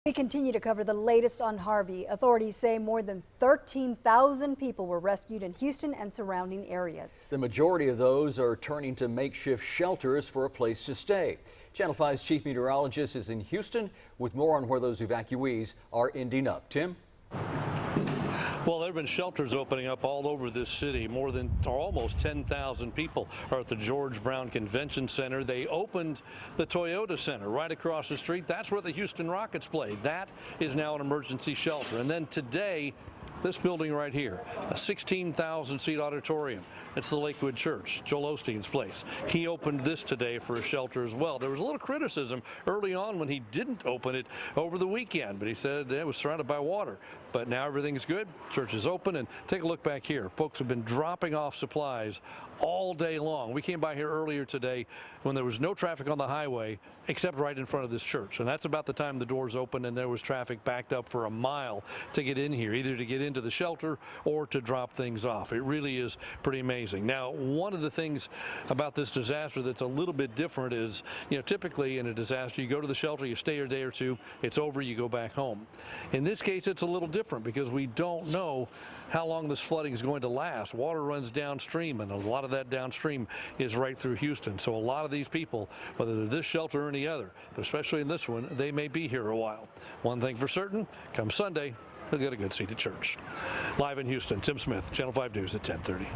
We continue to cover the latest on Harvey. Authorities say more than 13,000 people were rescued in Houston and surrounding areas. The majority of those are turning to makeshift shelters for a place to stay. Channel 5's chief meteorologist is in Houston with more on where those evacuees are ending up. Tim? Well, there have been shelters opening up all over this city. More than almost 10,000 people are at the George Brown Convention Center. They opened the Toyota Center right across the street. That's where the Houston Rockets play. That is now an emergency shelter. And then today, this building right here, a 16,000-seat auditorium. It's the Lakewood Church, Joel Osteen's place. He opened this today for a shelter as well. There was a little criticism early on when he didn't open it over the weekend, but he said it was surrounded by water. But now everything's good. Church is open, and take a look back here. Folks have been dropping off supplies all day long. We came by here earlier today when there was no traffic on the highway except right in front of this church. And that's about the time the doors opened and there was traffic backed up for a mile to get in here, either to get into the shelter or to drop things off. It really is pretty amazing. Now, one of the things about this disaster that's a little bit different is, typically in a disaster, you go to the shelter, you stay a day or two, it's over, you go back home. In this case, it's a little different because we don't know how long this flooding is going to last. Water runs downstream, and a lot of that downstream is right through Houston. So a lot of these people, whether they're this shelter or any other, but especially in this one, they may be here a while. One thing for certain, come Sunday, they'll get a good seat at church. Live in Houston, Tim Smith, Channel 5 News at 10:30.